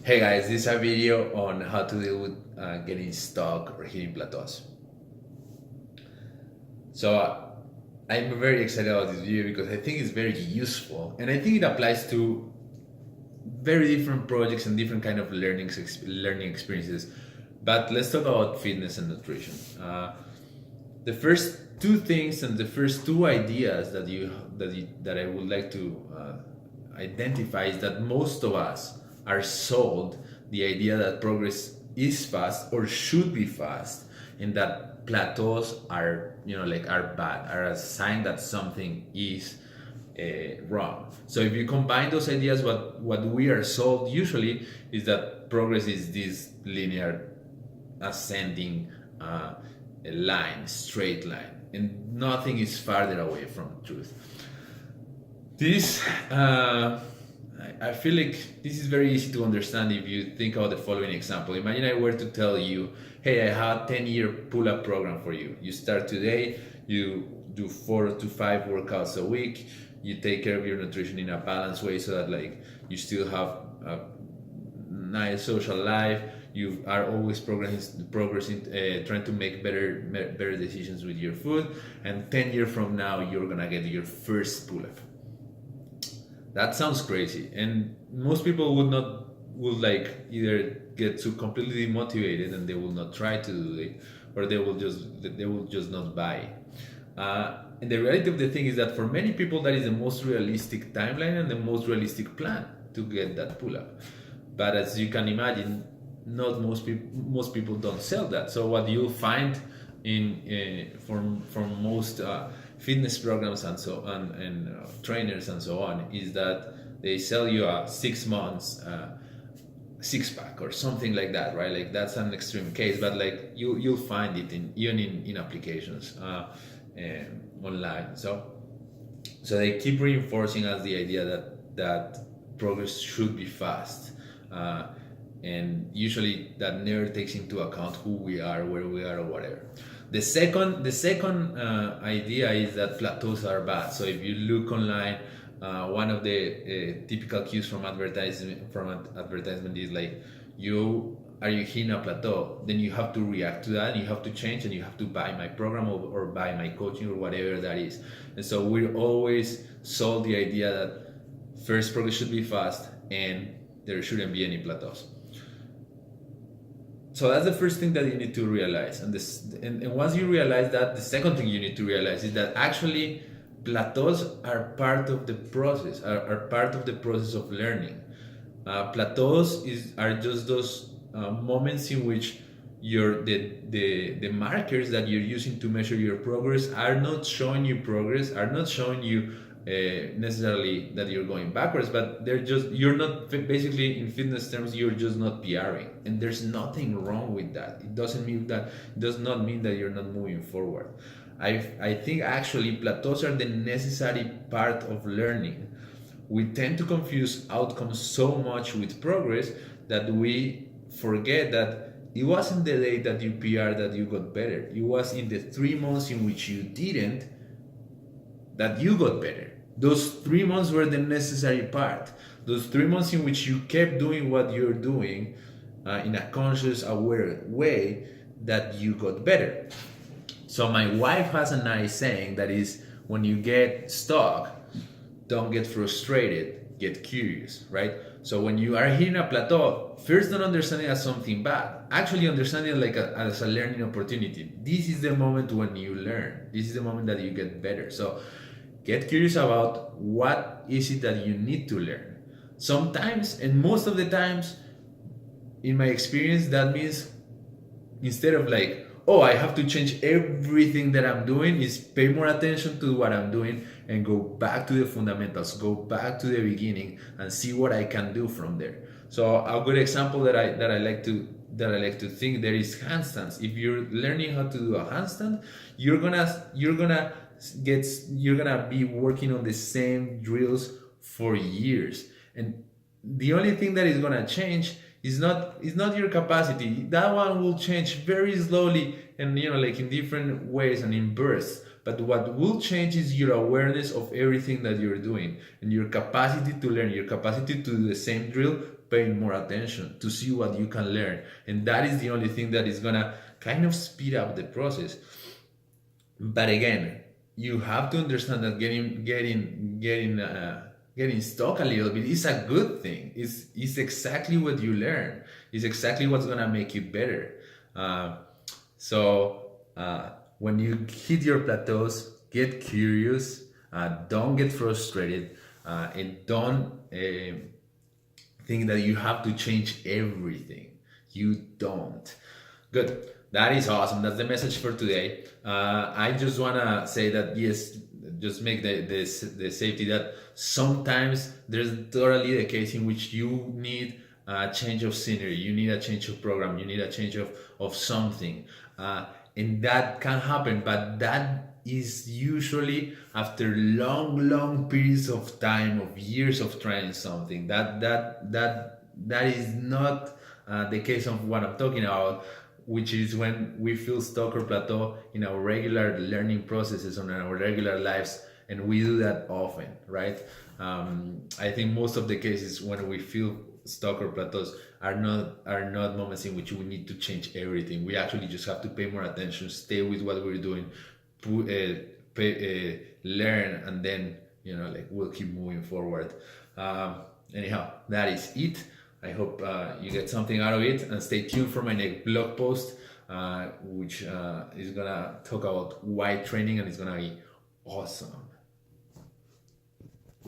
Hey guys, this is a video on how to deal with getting stuck or hitting plateaus. So I'm very excited about this video because I think it's very useful and I think it applies to very different projects and different kind of learning experiences. But let's talk about fitness and nutrition. The first two things and the first two ideas that I would like to identify is that most of us are sold the idea that progress is fast or should be fast, and that plateaus are are bad, are a sign that something is wrong. So if you combine those ideas, what we are sold usually is that progress is this linear ascending line, straight line, and nothing is farther away from truth. This, I feel like this is very easy to understand if you think about the following example. Imagine I were to tell you, hey, I have a 10-year pull-up program for you. You start today, you do 4 to 5 workouts a week, you take care of your nutrition in a balanced way so that you still have a nice social life, you are always progressing, trying to make better decisions with your food, and 10 years from now you're gonna get your first pull-up. That sounds crazy, and most people would either get too completely demotivated and they will not try to do it, or they will just not buy. And the reality of the thing is that for many people that is the most realistic timeline and the most realistic plan to get that pull up. But as you can imagine, not most people don't sell that. So what you'll find in from most fitness programs and so on, and trainers and so on, is that they sell you a 6 months six pack or something like that, right? Like that's an extreme case, but you'll find it even in applications online. So they keep reinforcing us the idea that progress should be fast, and usually that never takes into account who we are, where we are, or whatever. The second idea is that plateaus are bad. So if you look online, one of the typical cues from advertisement is like, are you hitting a plateau? Then you have to react to that, and you have to change, and you have to buy my program or buy my coaching or whatever that is. And so we're always sold the idea that first progress should be fast and there shouldn't be any plateaus. So that's the first thing that you need to realize. And once you realize that, the second thing you need to realize is that actually plateaus are part of the process, are part of the process of learning. Plateaus are just those moments in which the markers that you're using to measure your progress are not showing you progress, are not showing you necessarily that you're going backwards, but you're not, basically in fitness terms, you're just not PRing, and there's nothing wrong with that. It does not mean that you're not moving forward. I think actually plateaus are the necessary part of learning. We tend to confuse outcomes so much with progress that we forget that it wasn't the day that you PR that you got better. It was in the 3 months in which you didn't that you got better. Those 3 months were the necessary part. Those 3 months in which you kept doing what you're doing in a conscious, aware way, that you got better. So my wife has a nice saying that is, when you get stuck, don't get frustrated, get curious, right? So when you are hitting a plateau, first don't understand it as something bad. Actually understand it as a learning opportunity. This is the moment when you learn. This is the moment that you get better. So get curious about what is it that you need to learn. Sometimes, and most of the times, in my experience, that means instead of I have to change everything that I'm doing, is pay more attention to what I'm doing and go back to the fundamentals, go back to the beginning and see what I can do from there. So a good example that I like to think there is handstands. If you're learning how to do a handstand, you're gonna be working on the same drills for years, and the only thing that is gonna change is not your capacity. That one will change very slowly, and in different ways and in bursts. But what will change is your awareness of everything that you're doing, and your capacity to learn, your capacity to do the same drill paying more attention, to see what you can learn. And that is the only thing that is gonna kind of speed up the process. But again, you have to understand that getting stuck a little bit is a good thing. It's exactly what you learn. It's exactly what's gonna make you better. So when you hit your plateaus, get curious. Don't get frustrated, and don't think that you have to change everything. You don't. Good. That is awesome. That's the message for today. I just wanna say that yes, just make the safety that sometimes there's totally the case in which you need a change of scenery, you need a change of program, you need a change of something, and that can happen. But that is usually after long periods of time, of years of trying something. That is not the case of what I'm talking about, which is when we feel stuck or plateau in our regular learning processes on our regular lives, and we do that often, right? I think most of the cases when we feel stuck or plateaus are not moments in which we need to change everything. We actually just have to pay more attention, stay with what we're doing, learn, and then like we'll keep moving forward. Anyhow, that is it. I hope you get something out of it, and stay tuned for my next blog post, which is gonna talk about why training, and it's gonna be awesome.